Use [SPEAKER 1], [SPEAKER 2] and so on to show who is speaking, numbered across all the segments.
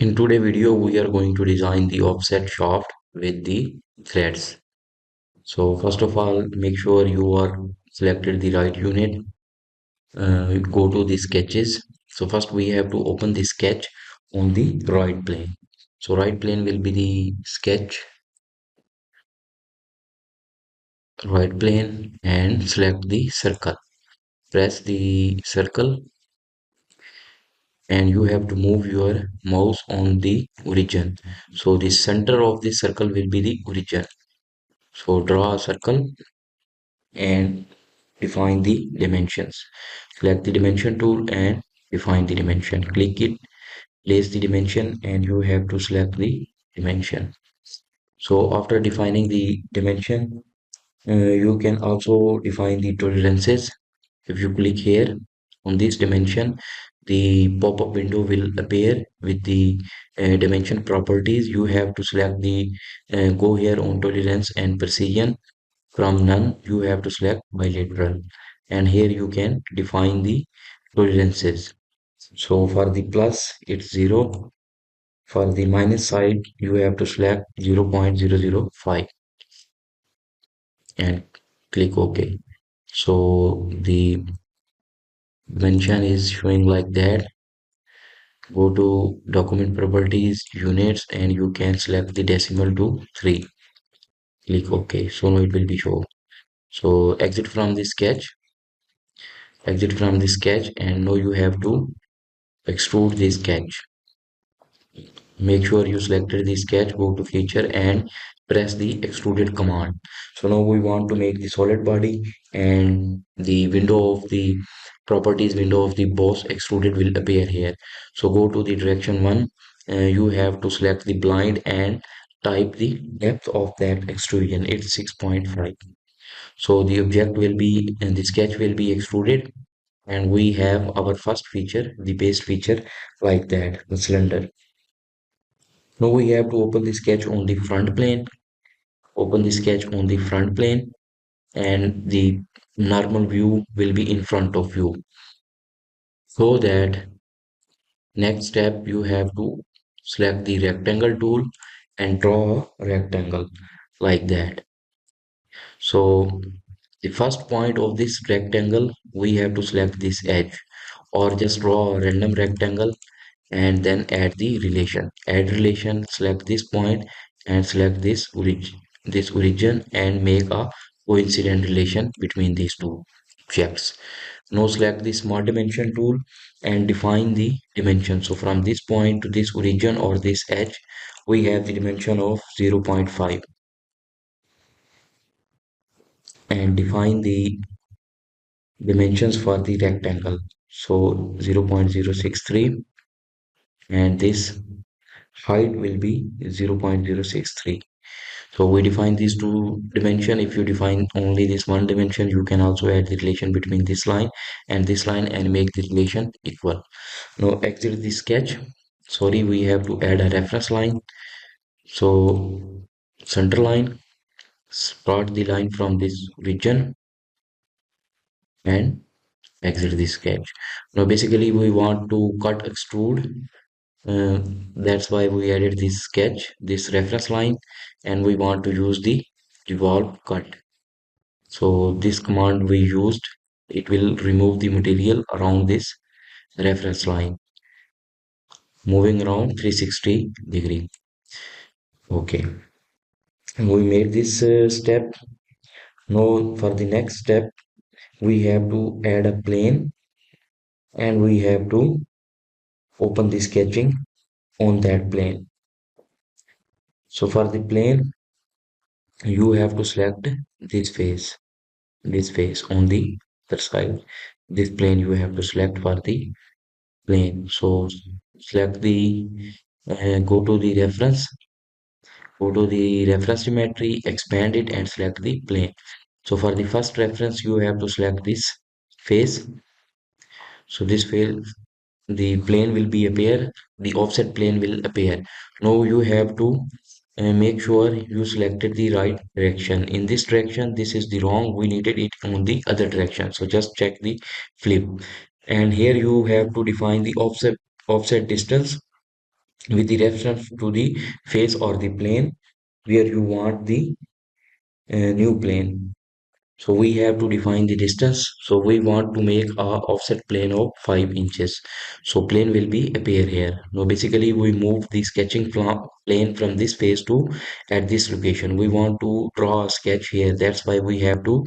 [SPEAKER 1] In today's video, we are going to design the offset shaft with the threads. So first of all, make sure you are selected the right unit. Go to the sketches. So first we have to open the sketch on the right plane. So right plane will be the sketch, right plane, and select the circle. Press the circle and you have to move your mouse on the origin. So the center of the circle will be the origin. So draw a circle and define the dimensions. Select the dimension tool and define the dimension. Click it, place the dimension, and you have to select the dimension. So after defining the dimension, you can also define the tolerances. If you click here on this dimension, the pop-up window will appear with the dimension properties. You have to select the go here on tolerance and precision. From none, you have to select bilateral, and here you can define the tolerances. So for the plus, it's 0. For the minus side, you have to select 0.005 and click OK. So the dimension is showing like that. Go to document properties, units, and you can select the decimal to 3. Click OK. So now it will be shown. So exit from the sketch, and now you have to extrude the sketch. Make sure you selected the sketch, go to feature and press the extruded command. So now we want to make the solid body, and the window of the properties window of the boss extruded will appear here. So go to the direction 1. You have to select the blind and type the depth of that extrusion. It's 6.5. So the object will be, and the sketch will be extruded, and we have our first feature, the base feature, like that, the cylinder. Now we have to open the sketch on the front plane. Open the sketch on the front plane, and the normal view will be in front of you. So that next step, you have to select the rectangle tool and draw a rectangle like that. So the first point of this rectangle, we have to select this edge, or just draw a random rectangle and then add the relation. Add relation, select this point and select this origin and make a coincident relation between these two objects. Now select the smart dimension tool and define the dimension. So from this point to this origin or this edge, we have the dimension of 0.5, and define the dimensions for the rectangle. So 0.063, and this height will be 0.063. So we define these two dimension. If you define only this one dimension, you can also add the relation between this line and this line and make the relation equal. Now exit the sketch. Sorry, we have to add a reference line. So center line, start the line from this region and exit the sketch. Now basically we want to cut extrude. That's why we added this sketch, this reference line, and we want to use the revolve cut. So this command we used, it will remove the material around this reference line, moving around 360-degree. Okay, and we made this step. Now for the next step, we have to add a plane, and we have to open the sketching on that plane. So for the plane, you have to select this face on the other side. This plane you have to select for the plane. So select the go to the reference geometry, expand it and select the plane. So for the first reference, you have to select this face. So this face, the plane will be appear, the offset plane will appear. Now you have to make sure you selected the right direction. In this direction, this is the wrong, we needed it on the other direction. So just check the flip, and here you have to define the offset distance with the reference to the face or the plane where you want the new plane. So we have to define the distance. So we want to make a offset plane of 5 inches. So plane will be appear here. Now basically we move the sketching plane from this face to at this location. We want to draw a sketch here. That's why we have to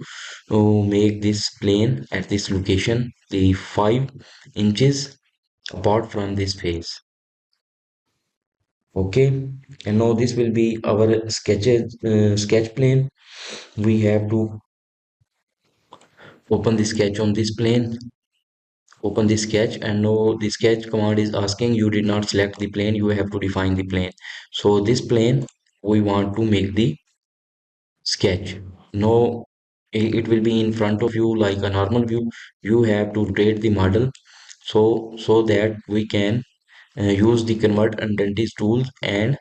[SPEAKER 1] make this plane at this location, the 5 inches apart from this face. Okay, and now this will be our sketch plane. We have to open the sketch on this plane, open the sketch, and now the sketch command is asking you did not select the plane, you have to define the plane. So this plane we want to make the sketch. Now it will be in front of you like a normal view. You have to rotate the model so that we can use the convert identities tool and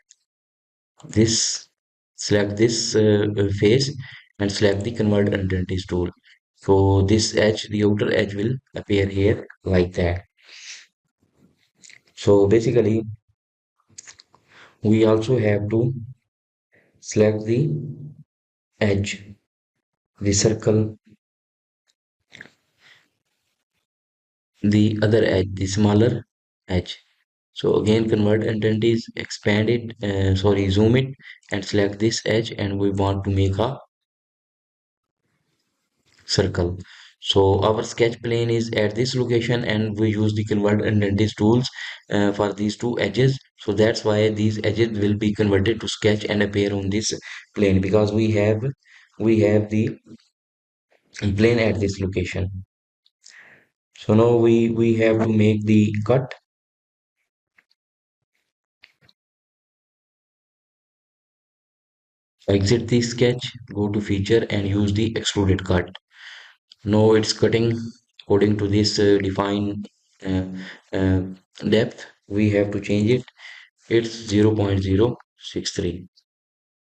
[SPEAKER 1] this select this face and select the convert identities tool. So this edge, the outer edge will appear here like that. So basically we also have to select the edge, the circle, the other edge, the smaller edge. So again convert identities, expand it, sorry, zoom it and select this edge, and we want to make a circle. So our sketch plane is at this location and we use the convert identities tools for these two edges. So that's why these edges will be converted to sketch and appear on this plane because we have the plane at this location. So now we have to make the cut. Exit the sketch, go to feature and use the extruded cut. Now it's cutting according to this defined uh, uh, depth. We have to change it. It's 0.063.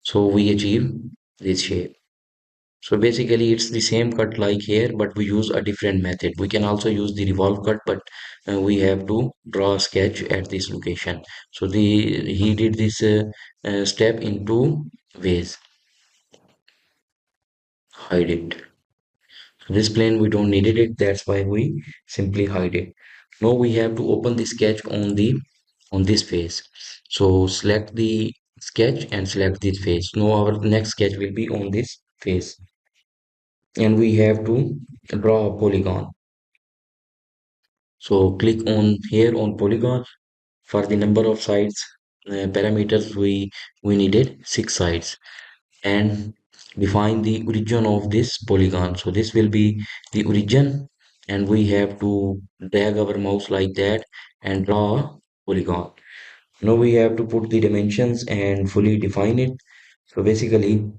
[SPEAKER 1] So we achieve this shape. So basically it's the same cut like here, but we use a different method. We can also use the revolve cut, but we have to draw a sketch at this location. So he did this step in two ways. Hide it. So this plane we don't needed it. That's why we simply hide it. Now we have to open the sketch on this face. So select the sketch and select this face. Now our next sketch will be on this face. And we have to draw a polygon. So click on here on polygon. For the number of sides parameters we needed 6 sides and define the origin of this polygon. So this will be the origin and we have to drag our mouse like that and draw a polygon. Now we have to put the dimensions and fully define it. So basically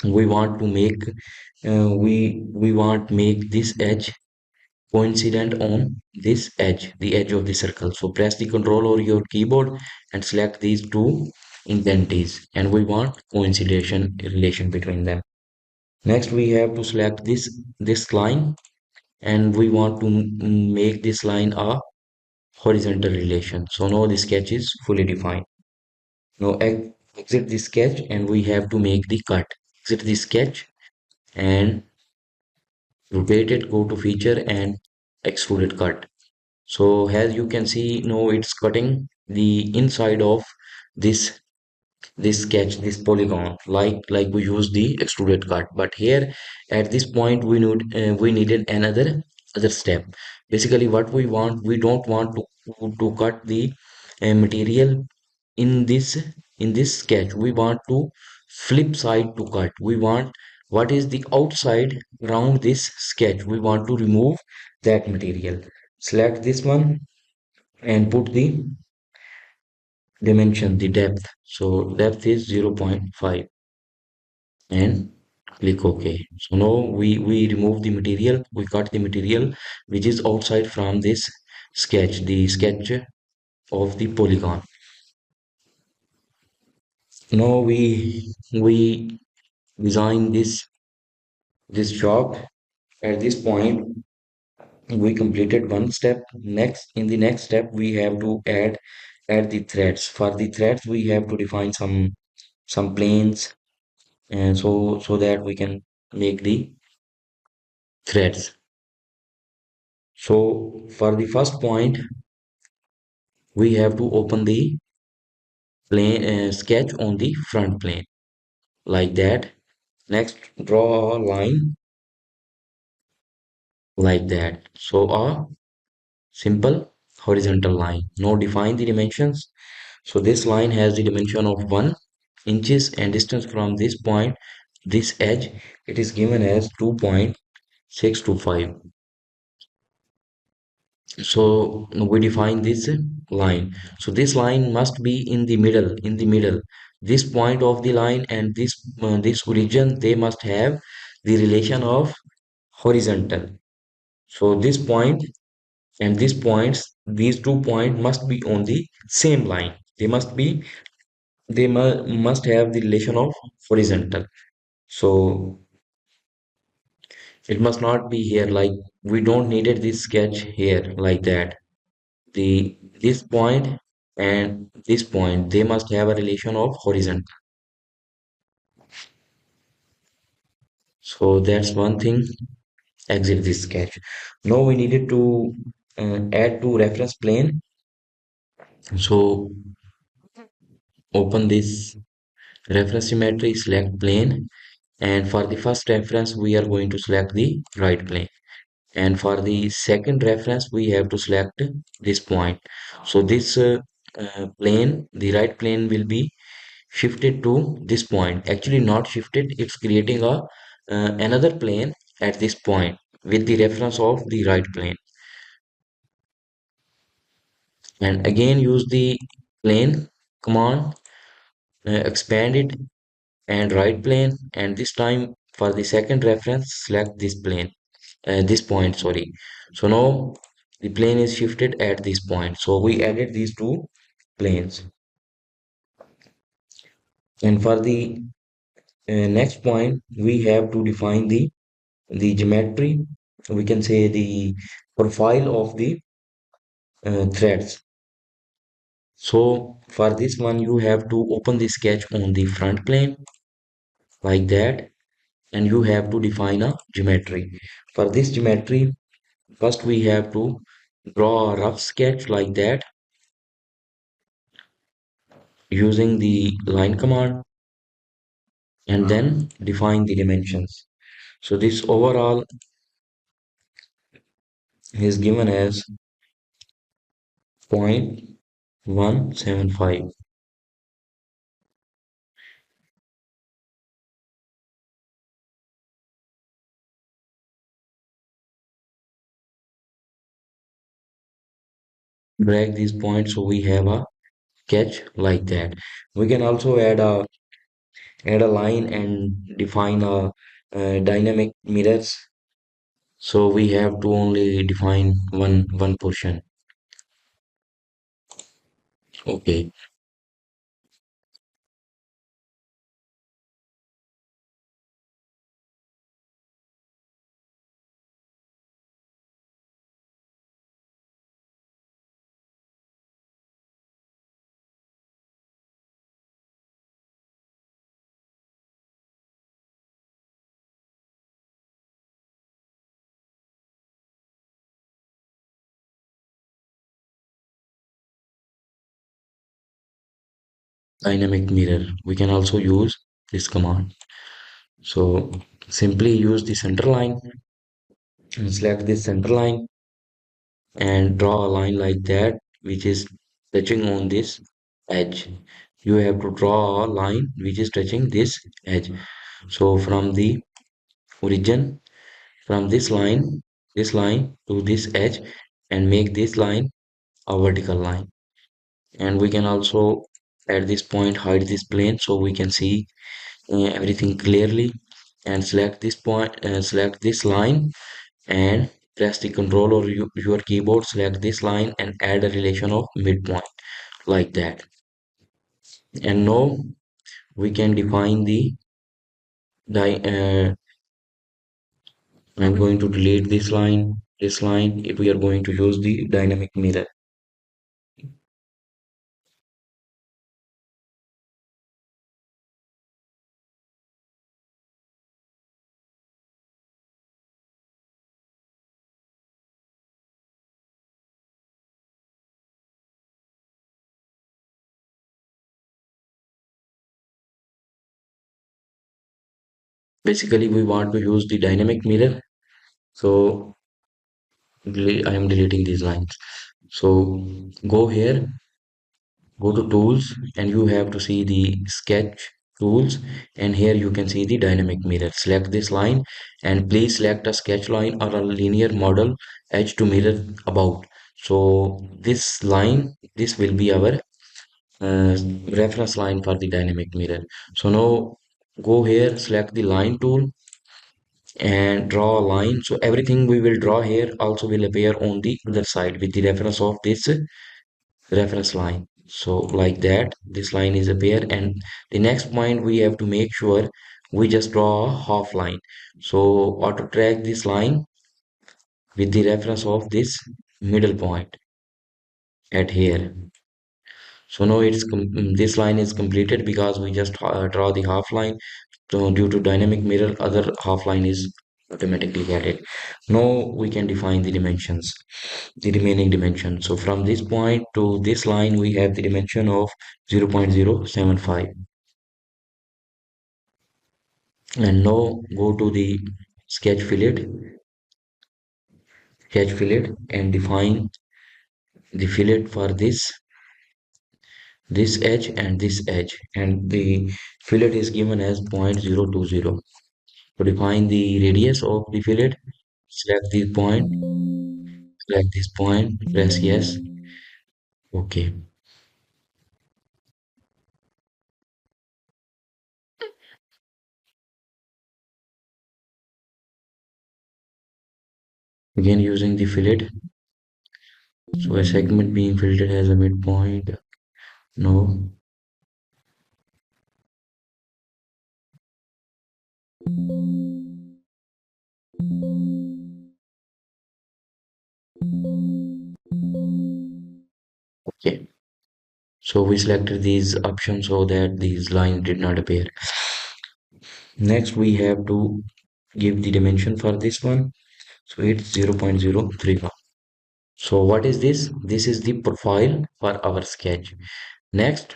[SPEAKER 1] we want to make we want make this edge coincident on this edge, the edge of the circle. So press the control or your keyboard and select these two indentes and we want coincidence relation between them. Next we have to select this line and we want to make this line a horizontal relation. So now the sketch is fully defined. Now exit the sketch and we have to make the cut. Exit the sketch and rotate it, go to feature and extruded cut. So as you can see now it's cutting the inside of this sketch, this polygon, like we use the extruded cut. But here at this point we needed other step. Basically what we want, we don't want to cut the material in this sketch. We want to flip side to cut. We want what is the outside around this sketch. We want to remove that material. Select this one and put the dimension, the depth. So depth is 0.5 and click OK. So now we remove the material, we cut the material which is outside from this sketch, the sketch of the polygon. Now we design this job. At this point we completed one step. Next, in the next step we have to add add the threads. For the threads, we have to define some planes, and so that we can make the threads. So for the first point, we have to open the plane sketch on the front plane like that. Next, draw a line like that. So a simple horizontal line. Now define the dimensions. So this line has the dimension of 1 inches and distance from this point, this edge, it is given as 2.625. So we define this line. So this line must be in the middle. This point of the line and this origin, they must have the relation of horizontal. So this point and these points, these 2 points must be on the same line. They must have the relation of horizontal. So it must not be here, like we don't needed this sketch here like that. The this point and this point, they must have a relation of horizontal. So that's one thing. Exit this sketch. Now we needed to add to reference plane. So open this reference symmetry, select plane, and for the first reference we are going to select the right plane, and for the second reference we have to select this point. So this plane, the right plane, will be shifted to this point. Actually not shifted, it's creating a another plane at this point with the reference of the right plane, and again use the plane command, expand it and right plane, and this time for the second reference select this plane, this point, sorry. So now the plane is shifted at this point, so we added these two planes. And for the next point, we have to define the geometry, we can say the profile of the threads. So for this one, you have to open the sketch on the front plane like that, and you have to define a geometry. For this geometry, first we have to draw a rough sketch like that using the line command, and then define the dimensions. So this overall is given as 0.175. Drag these points so we have a sketch like that. We can also add a line and define a dynamic mirrors. So we have to only define one portion. Okay. Dynamic mirror. We can also use this command. So simply use the center line and select this center line and draw a line like that which is touching on this edge. You have to draw a line which is touching this edge. So from the origin, from this line to this edge, and make this line a vertical line. And we can also at this point hide this plane so we can see everything clearly, and select this point, select this line, and press the control or your keyboard, select this line and add a relation of midpoint like that. And now we can define the I'm going to delete this line if we are going to use the dynamic mirror. Basically we want to use the dynamic mirror. So I am deleting these lines. So go here, go to tools, and you have to see the sketch tools, and here you can see the dynamic mirror. Select this line and please select a sketch line or a linear model edge to mirror about. So this line, this will be our uh, reference line for the dynamic mirror. So now go here, select the line tool and draw a line. So everything we will draw here also will appear on the other side with the reference of this reference line. So like that, this line is appear, and the next point we have to make sure we just draw a half line. So auto track this line with the reference of this middle point at here. So now this line is completed because we just draw the half line. So due to dynamic mirror, other half line is automatically added. Now we can define the dimensions, the remaining dimension. So from this point to this line, we have the dimension of 0.075. And now go to the sketch fillet, and define the fillet for this edge and this edge, and the fillet is given as 0.020. To define the radius of the fillet, select this point, press yes. Okay. Again using the fillet. So a segment being filtered has a midpoint. No. Okay. So we selected these options so that these lines did not appear. Next we have to give the dimension for this one. So it's 0.031. So what is this? This is the profile for our sketch. Next,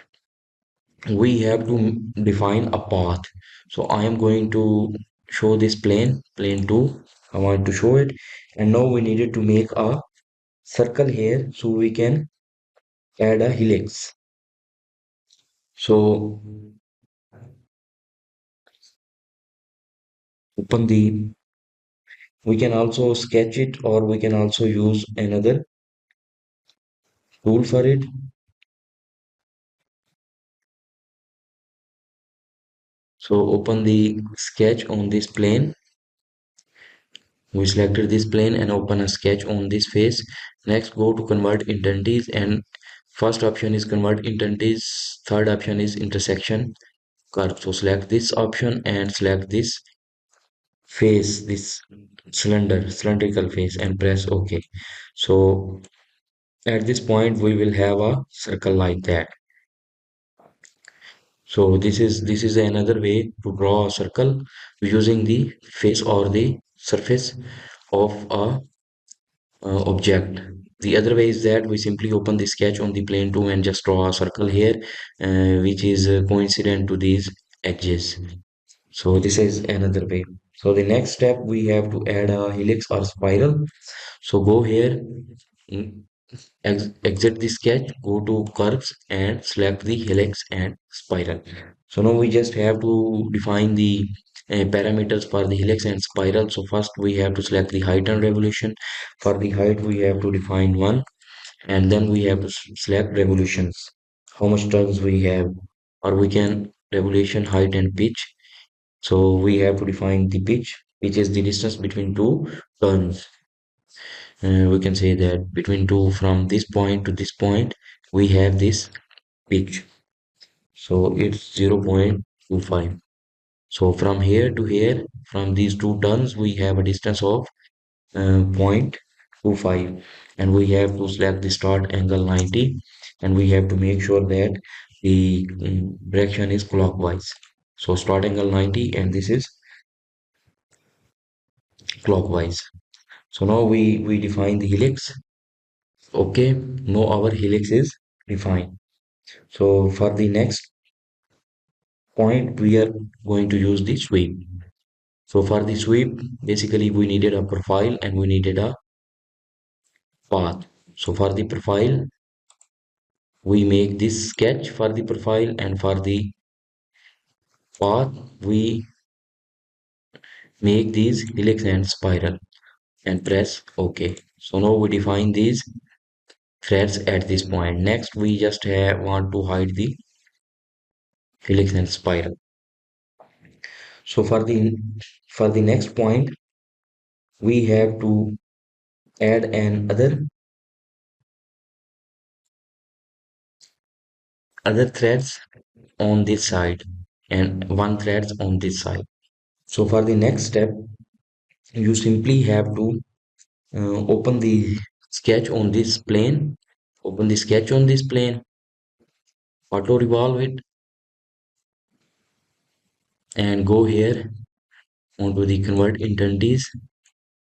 [SPEAKER 1] we have to define a path. So I am going to show this plane 2. I want to show it. And now we needed to make a circle here so we can add a helix. So open the, we can also sketch it or we can also use another tool for it. So open the sketch on this plane. We selected this plane and open a sketch on this face. Next go to convert identities, and first option is convert identities, third option is intersection curve. So select this option and select this face, this cylindrical face, and press OK. So at this point we will have a circle like that. So this is another way to draw a circle using the face or the surface of a object. The other way is that we simply open the sketch on the plane 2 and just draw a circle here, which is coincident to these edges. So this is another way. So the next step, we have to add a helix or spiral. So go here, mm, exit the sketch, go to curves and select the helix and spiral. So now we just have to define the parameters for the helix and spiral. So first we have to select the height and revolution. For the height we have to define 1, and then we have to select revolutions, how much turns we have, or we can revolution, height and pitch. So we have to define the pitch, which is the distance between two turns. We can say that between two, from this point to this point, we have this pitch. So it's 0.25. So from here to here, from these two turns, we have a distance of 0.25, and we have to select the start angle 90, and we have to make sure that the direction is clockwise. So start angle 90 and this is clockwise. So now we define the helix. Okay, now our helix is defined. So for the next point we are going to use the sweep. So for the sweep, basically we needed a profile and we needed a path. So for the profile, we make this sketch for the profile, and for the path, we make these helix and spiral and press OK. So now we define these threads at this point. Next, we just want to hide the helix and spiral. So for the next point, we have to add an other threads on this side and one threads on this side. So for the next step, you simply have to open the sketch on this plane, open the sketch on this plane, auto revolve it, and go here onto the convert entities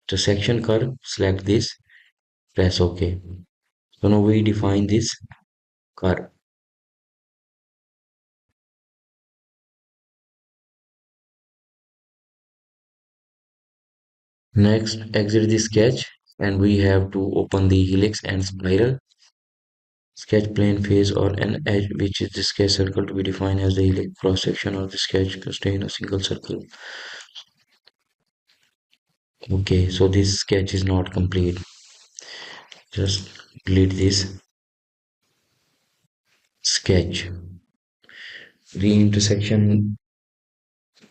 [SPEAKER 1] intersection curve, select this, press OK. So now we define this curve. Next, exit the sketch and we have to open the helix and spiral. Sketch plane face or an edge which is the sketch circle to be defined as the helix cross section of the sketch contain a single circle. Okay, so this sketch is not complete. Just delete this sketch. The intersection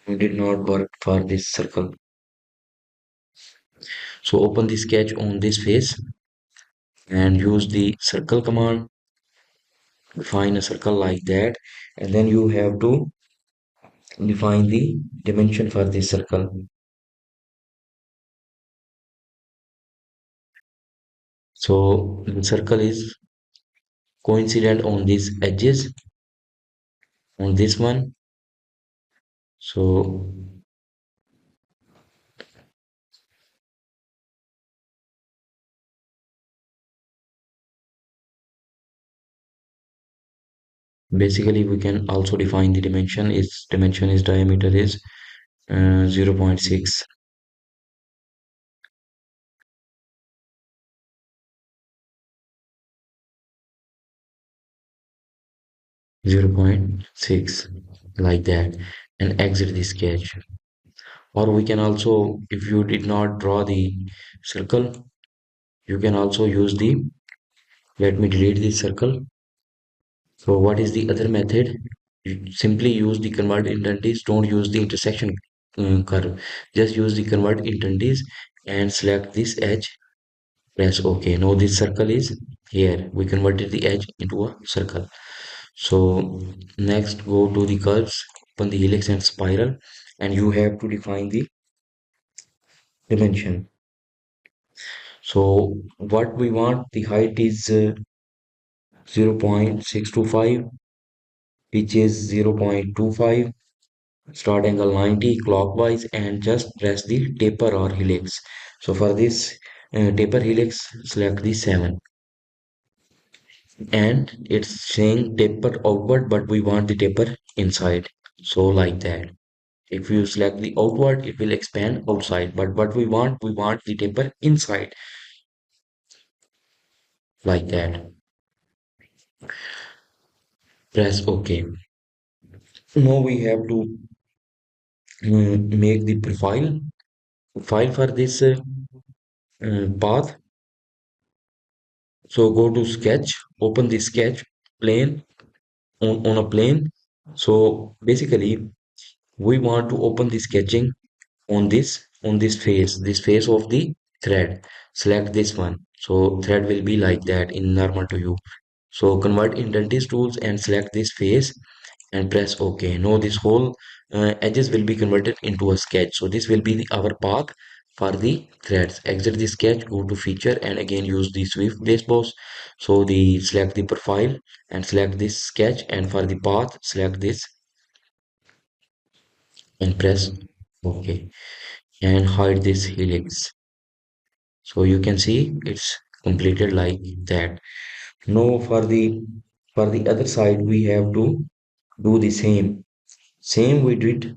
[SPEAKER 1] did not work for this circle. So open the sketch on this face and use the circle command. Define a circle like that, and then you have to define the dimension for this circle. So the circle is coincident on these edges on this one. So basically we can also define the dimension. Its dimension is diameter is 0.6. 0.6 like that, and exit the sketch. Or we can also, if you did not draw the circle, you can also use the, let me delete this circle. So what is the other method? You simply use the convert identities. Don't use the intersection curve. Just use the convert identities and select this edge. Press OK. Now this circle is here. We converted the edge into a circle. So next go to the curves, open the helix and spiral, and you have to define the dimension. So what we want, the height is 0.625, pitch is 0.25, start angle 90 clockwise, and just press the taper or helix. So for this taper helix, select the 7, and it's saying taper outward, but we want the taper inside. So like that. If you select the outward, it will expand outside, but what we want the taper inside, like that. Press OK. Now we have to make the profile for this path. So go to sketch, open the sketch plane on a plane. So basically we want to open the sketching on this face of the thread. Select this one. So thread will be like that in normal to you. So convert entities tools and select this face and press OK. Now this whole edges will be converted into a sketch. So this will be our path for the threads. Exit the sketch, go to feature, and again use the swift base boss. So the select the profile and select this sketch, and for the path select this and press OK, and hide this helix. So you can see it's completed like that. Now for the other side we have to do the same we did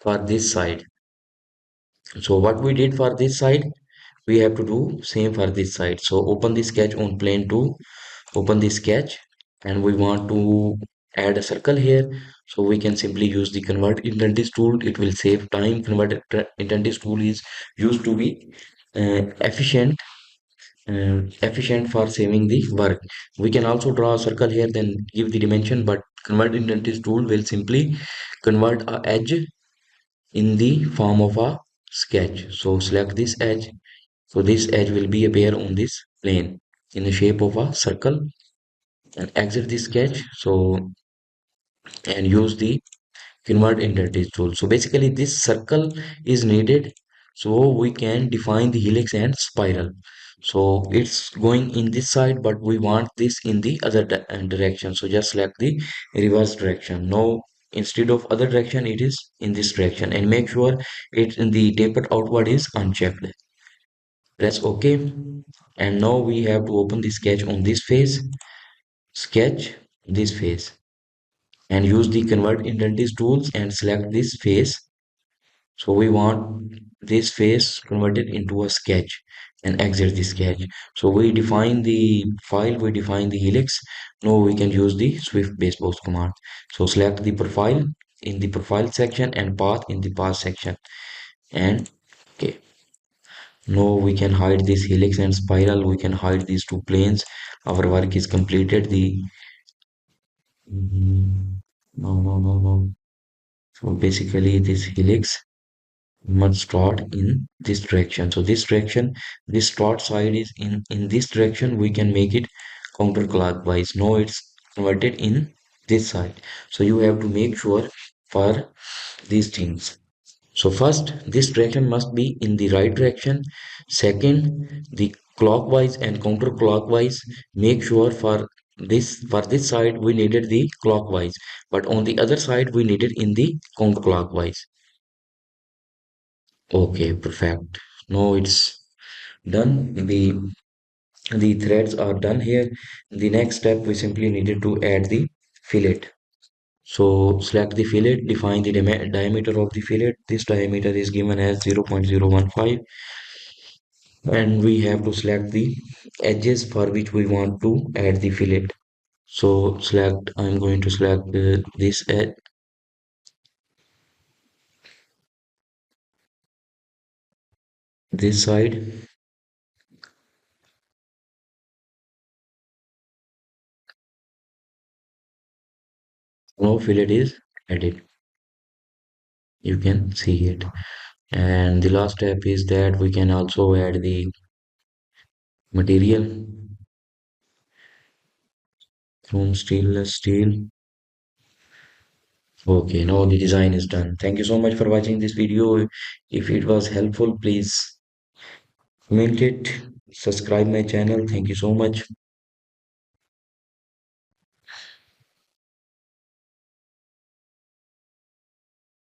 [SPEAKER 1] for this side. So what we did for this side, we have to do same for this side. So open the sketch on plane 2, open the sketch, and we want to add a circle here. So we can simply use the convert intentis tool. It will save time. Convert intentis tool is used to be efficient, efficient for saving the work. We can also draw a circle here, then give the dimension, but convert intentis tool will simply convert a edge in the form of a sketch. So select this edge. So this edge will be appear on this plane in the shape of a circle, and exit the sketch. So and use the convert identity tool. So basically this circle is needed so we can define the helix and spiral. So it's going in this side, but we want this in the other direction. So just select the reverse direction. Now instead of other direction, it is in this direction, and make sure it in the tapered outward is unchecked. Press OK, and now we have to open the sketch on this face, sketch this face, and use the convert identities tools and select this face. So we want this face converted into a sketch, and exit the sketch. So we define the file, we define the helix. Now we can use the swift basebox command. So select the profile in the profile section and path in the path section, and okay. Now we can hide this helix and spiral. We can hide these two planes. Our work is completed. The no. So basically this helix must start in this direction. So this direction, this start side is in this direction. We can make it counterclockwise. Now it's converted in this side. So you have to make sure for these things. So first, this direction must be in the right direction. Second, the clockwise and counterclockwise. Make sure for this side we needed the clockwise, but on the other side we needed in the counterclockwise. Okay, perfect. Now it's done. The threads are done here. The next step we simply needed to add the fillet. So select the fillet, define the diameter of the fillet. This diameter is given as 0.015, and we have to select the edges for which we want to add the fillet. So select, I'm going to select this edge, this side. Now fillet is added. You can see it. And the last step is that we can also add the material, chrome stainless steel. Okay, now the design is done. Thank you so much for watching this video. If it was helpful, please comment it, subscribe my channel. Thank you so much.